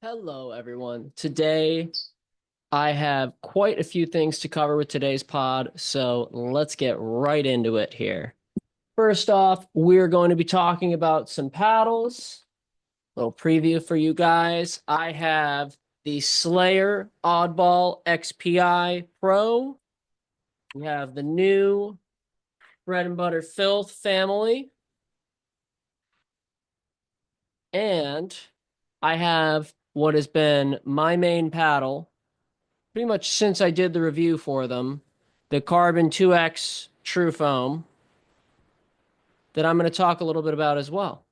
Hello, everyone. Today, I have quite a few things to cover with today's pod, so let's get right into it here. First off, we're going to be talking about some paddles. Little preview for you guys. I have the Slayer Oddball XPI Pro. We have the new Bread and Butter Filth family. And I have what has been my main paddle pretty much since I did the review for them, the Carbon 2X True Foam that I'm going to talk a little bit about as well.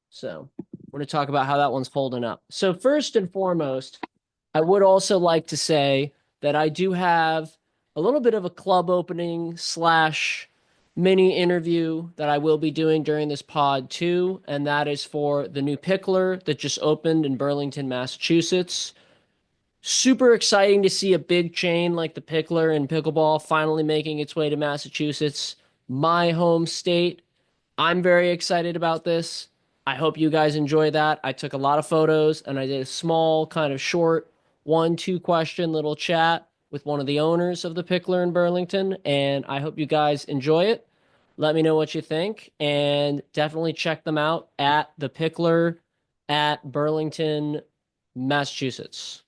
So we're going to talk about how that one's holding up. So first and foremost, I would also like to say that I do have a little bit of a club opening slash mini interview that I will be doing during this pod too, and that is for the new PICKLR that just opened in Burlington, Massachusetts. Super exciting to see a big chain like the PICKLR and Pickleball finally making its way to Massachusetts, my home state. I'm very excited about this. I hope you guys enjoy that. I took a lot of photos and I did a small, kind of short, 1, 2 question little chat with one of the owners of the PICKLR in Burlington, and I hope you guys enjoy it. Let me know what you think, and definitely check them out at the PICKLR at Burlington, Massachusetts.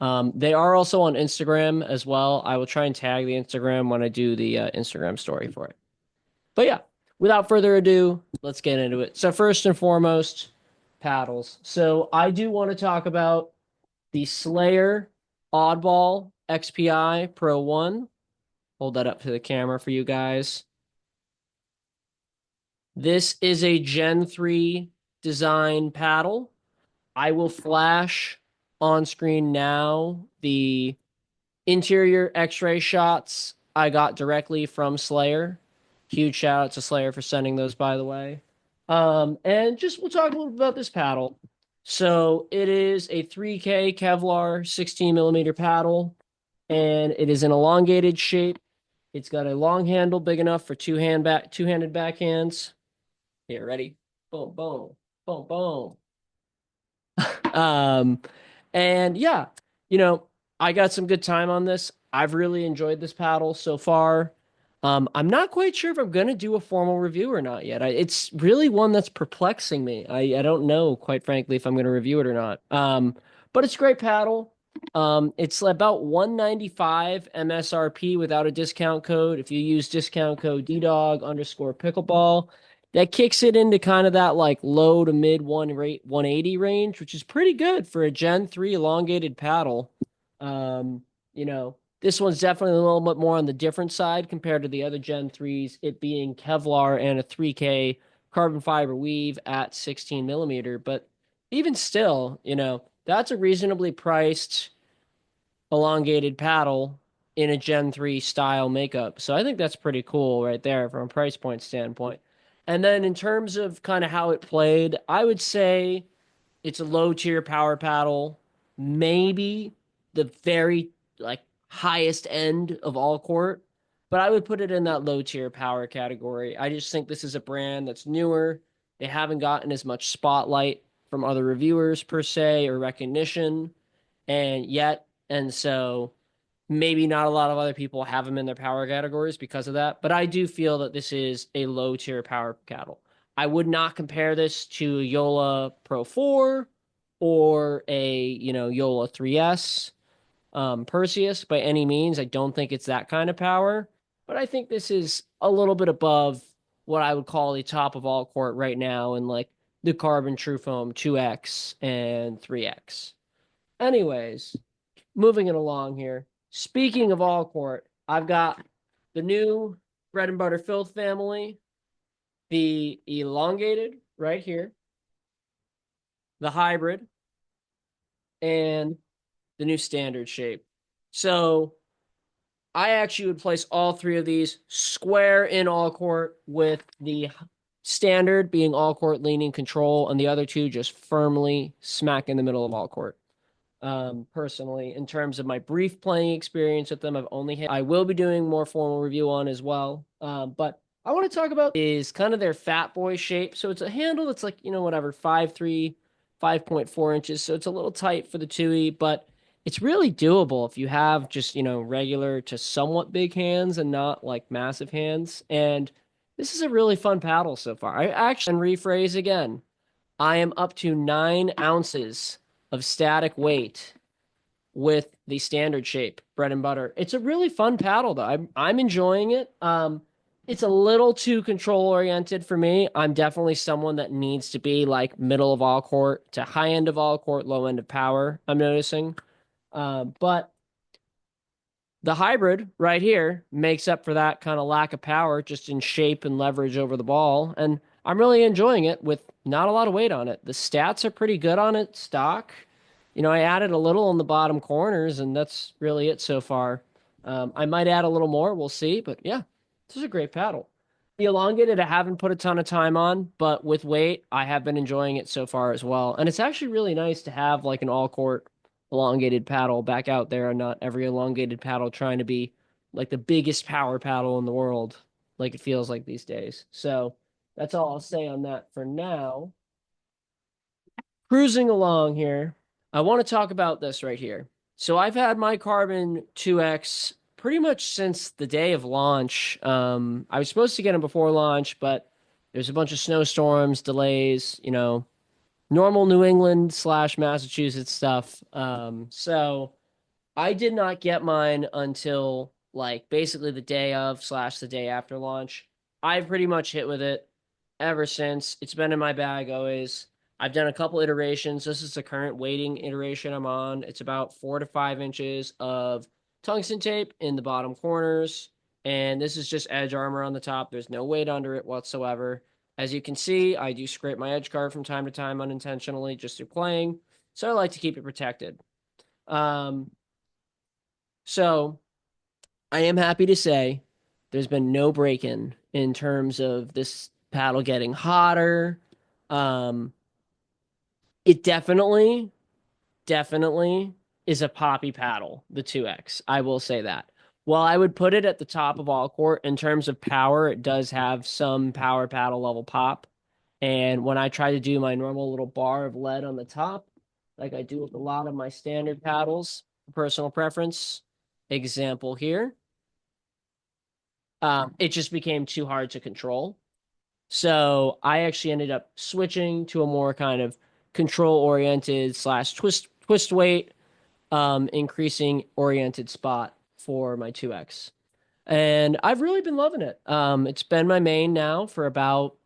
They are also on Instagram as well. I will try and tag the Instagram when I do the Instagram story for it. But yeah, without further ado, let's get into it. So first and foremost, paddles. So I do want to talk about the Slayer Oddball XPI Pro 1. Hold that up to the camera for you guys. This is a Gen 3 design paddle. I will flash on screen now the interior x-ray shots I got directly from Slayer. Huge shout out to Slayer for sending those, by the way. And just we'll talk a little bit about this paddle. So it is a 3K Kevlar 16 millimeter paddle, and it is an elongated shape. It's got a long handle big enough for two-handed backhands. Here, ready? Boom, boom, boom, boom. Um, and yeah, you know, I got some good time on this. I've really enjoyed this paddle so far. I'm not quite sure if I'm gonna do a formal review or not yet. It's really one that's perplexing me. I don't know, quite frankly, if I'm gonna review it or not. But it's a great paddle. It's about 195 MSRP without a discount code. If you use discount code DDOG_pickleball, that kicks it into kind of that like low to mid 180 range, which is pretty good for a Gen 3 elongated paddle. Um, you know, this one's definitely a little bit more on the different side compared to the other Gen 3s, it being Kevlar and a 3K carbon fiber weave at 16 millimeter. But even still, that's a reasonably priced elongated paddle in a Gen 3 style makeup. So I think that's pretty cool right there from a price point standpoint. And then in terms of kind of how it played, I would say it's a low tier power paddle, maybe the very like highest end of all court, but I would put it in that low tier power category. I just think this is a brand that's newer. They haven't gotten as much spotlight from other reviewers per se or recognition and yet. And so maybe not a lot of other people have them in their power categories because of that, but I do feel that this is a low tier power cattle. I would not compare this to a Yola Pro 4 or a, Yola 3S Perseus by any means. I don't think it's that kind of power, but I think this is a little bit above what I would call the top of all court right now in like the Carbon True Foam 2X and 3X. Anyways, moving it along here. Speaking of all court, I've got the new Bread and Butter Filth family, the elongated right here, the hybrid, and the new standard shape. So I actually would place all three of these square in all court, with the standard being all court leaning control and the other two just firmly smack in the middle of all court. Personally, in terms of my brief playing experience with them, I will be doing more formal review on as well. But I want to talk about is kind of their fat boy shape. So it's a handle that's like, whatever, 5'3", 5.4 inches, so it's a little tight for the 2E, but it's really doable if you have just, regular to somewhat big hands and not like massive hands. And this is a really fun paddle so far. I actually, and rephrase again, I am up to 9 ounces of static weight with the standard shape bread and butter. It's a really fun paddle though. I'm enjoying it. It's a little too control oriented for me. I'm definitely someone that needs to be like middle of all court to high end of all court, low end of power. I'm noticing. But the hybrid right here makes up for that kind of lack of power just in shape and leverage over the ball. And I'm really enjoying it with not a lot of weight on it. The stats are pretty good on it, stock. I added a little on the bottom corners, and that's really it so far. I might add a little more. We'll see. But yeah, this is a great paddle. The elongated, I haven't put a ton of time on, but with weight, I have been enjoying it so far as well. And it's actually really nice to have like an all court elongated paddle back out there and not every elongated paddle trying to be like the biggest power paddle in the world, like it feels like these days. So that's all I'll say on that for now. Cruising along here, I want to talk about this right here. So I've had my Carbon 2X pretty much since the day of launch. I was supposed to get them before launch, but there's a bunch of snowstorms, delays, normal New England slash Massachusetts stuff. So I did not get mine until like basically the day of slash the day after launch. I've pretty much hit with it ever since. It's been in my bag always. I've done a couple iterations. This is the current weighting iteration I'm on. It's about 4 to 5 inches of tungsten tape in the bottom corners. And this is just edge armor on the top. There's no weight under it whatsoever. As you can see, I do scrape my edge guard from time to time unintentionally just through playing. So I like to keep it protected. So I am happy to say there's been no break in terms of this paddle getting hotter. Um, it definitely is a poppy paddle, the 2X. I will say that. While I would put it at the top of all court in terms of power, it does have some power paddle level pop. And when I try to do my normal little bar of lead on the top, like I do with a lot of my standard paddles, personal preference, example here, it just became too hard to control. So I actually ended up switching to a more kind of control oriented slash twist weight, increasing oriented spot for my 2X. And I've really been loving it. It's been my main now for about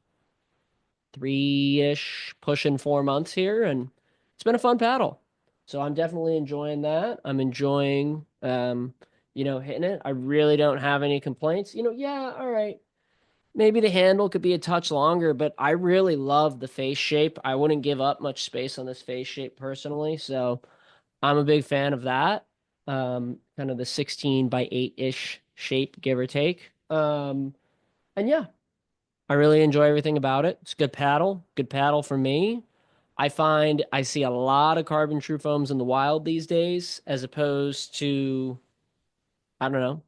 3-ish, pushing 4 months here, and it's been a fun paddle. So I'm definitely enjoying that. I'm enjoying hitting it. I really don't have any complaints. Yeah, all right. Maybe the handle could be a touch longer, but I really love the face shape. I wouldn't give up much space on this face shape personally, so I'm a big fan of that. Kind of the 16 by 8-ish shape, give or take. And yeah, I really enjoy everything about it. It's a good paddle for me. I find I see a lot of carbon true foams in the wild these days, as opposed to, I don't know,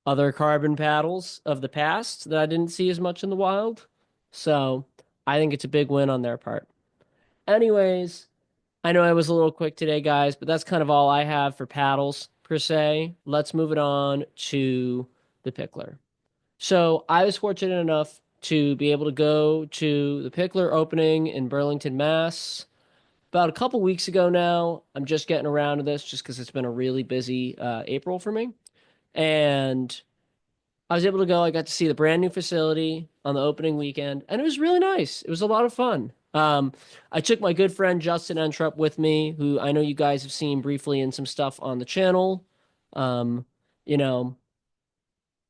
other carbon paddles of the past that I didn't see as much in the wild. So I think it's a big win on their part. Anyways, I know I was a little quick today, guys, but that's kind of all I have for paddles per se. Let's move it on to the PICKLR. So I was fortunate enough to be able to go to the PICKLR opening in Burlington, Mass. About a couple weeks ago now. I'm just getting around to this just because it's been a really busy April for me. And I was able to go. I got to see the brand new facility on the opening weekend, and it was really nice. It was a lot of fun. I took my good friend Justin Entrup with me, who I know you guys have seen briefly in some stuff on the channel. Um, you know,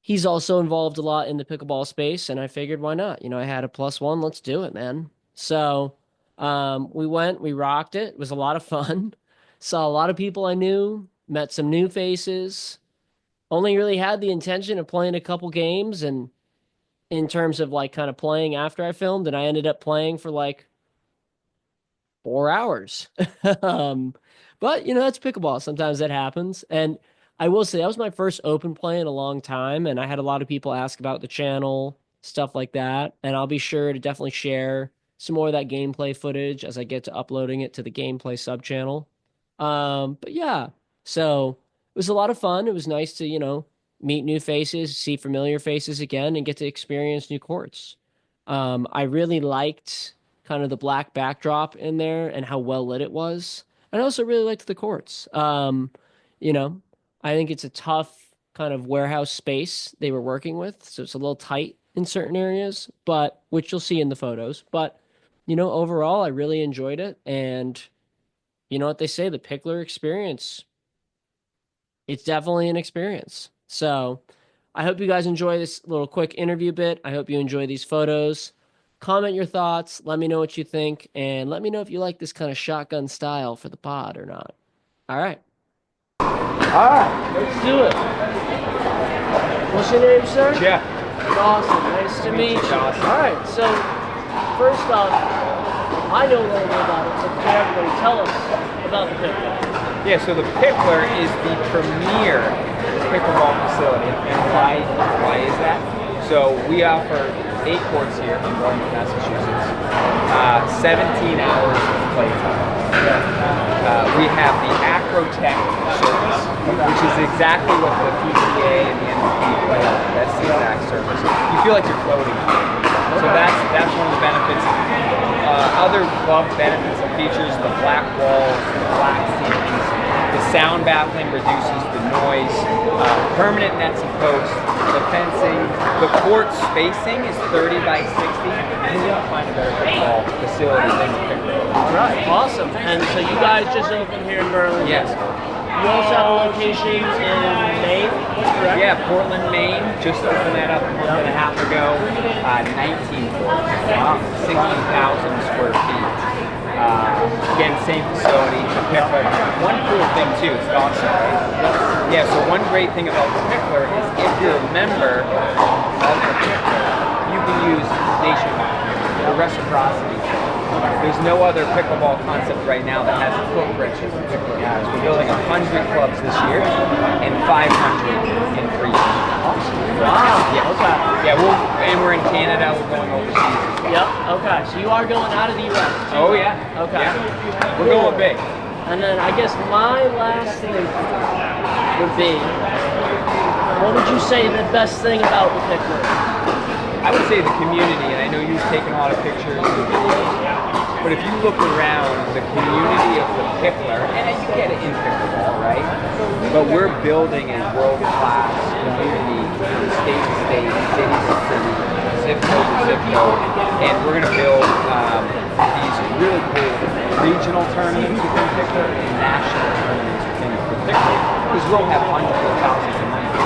he's also involved a lot in the pickleball space, and I figured why not? I had a +1. Let's do it, man. So, we went, we rocked it. It was a lot of fun. Saw a lot of people I knew, met some new faces. Only really had the intention of playing a couple games, and in terms of like kind of playing after I filmed, and I ended up playing for like 4 hours. um, but that's pickleball. Sometimes that happens. And I will say that was my first open play in a long time, and I had a lot of people ask about the channel, stuff like that. And I'll be sure to definitely share some more of that gameplay footage as I get to uploading it to the gameplay sub channel. But yeah, so it was a lot of fun. It was nice to, meet new faces, see familiar faces again, and get to experience new courts. I really liked kind of the black backdrop in there and how well lit it was. I also really liked the courts. You know, I think it's a tough kind of warehouse space they were working with, so it's a little tight in certain areas, but which you'll see in the photos. But overall, I really enjoyed it, and you know what they say, the PICKLR experience. It's definitely an experience. So I hope you guys enjoy this little quick interview bit. I hope you enjoy these photos. Comment your thoughts. Let me know what you think. And let me know if you like this kind of shotgun style for the pod or not. All right. All right. Let's do it. What's your name, sir? Jeff. Awesome. Nice to meet you. Awesome. All right. So first off, I know a little bit about it. So can everybody tell us about the PICKLR? Yeah, so the PICKLR is the premier pickleball facility. And why is that? So we offer 8 courts here in Burlington, Massachusetts, 17 hours of playtime. We have the Acrotech service, which is exactly what the PCA and the NFP play on. That's the exact service. You feel like you're floating. So that's one of the benefits. Other club benefits and features: the black walls, the black ceilings, the sound baffling reduces the noise, permanent nets and posts, the fencing, the court spacing is 30 by 60. And you don't find a better pickleball facility than the PICKLR. All right, awesome. And so you guys just opened here in Burlington. Yes. You also have a location in Maine, correct? Yeah, Portland, Maine. Just opened that up a month and a half ago. 19 courts. Wow. 60,000 square feet. Again, same facility, the PICKLR. One cool thing too, it's awesome, right? Yeah, so one great thing about the PICKLR is if you're a member of the PICKLR, you can use nationwide, the reciprocity. There's no other pickleball concept right now that has a footprint as the PICKLR has. We're building 100 clubs this year and 500 in 3 years. Wow. Yeah. Okay. Yeah, we're in Canada. We're going overseas as well. Yep. Okay. So you are going out of the U.S. Oh yeah. Okay. Yeah. We're going big. And then I guess my last thing would be, what would you say the best thing about the PICKLR? I would say the community, and I know you've taken a lot of pictures and videos, but if you look around the community of the PICKLR, and you get it in pickleball, right? But we're building a world-class community from state to state, city to city, zip code to zip code, and we're going to build these really cool regional tournaments within PICKLR and national tournaments within PICKLR, because we'll have hundreds of thousands of members.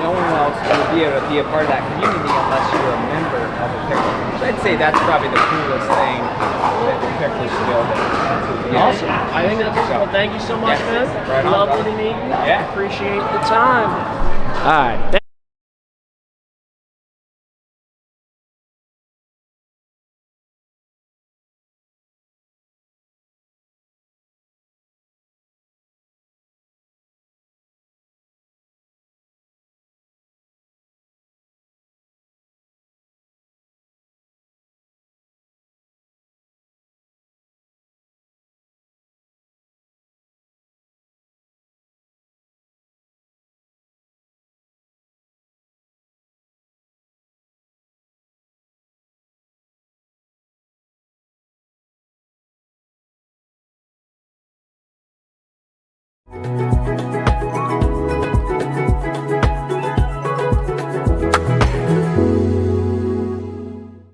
No one else will be able to be a part of that community unless you're a member of a PICKLR. So I'd say that's probably the coolest thing that the PICKLR's building. Yeah. Awesome. I think that's well. Thank you so much, man. Right on, Lovely brother. to meet you. Yeah. Appreciate the time. All right.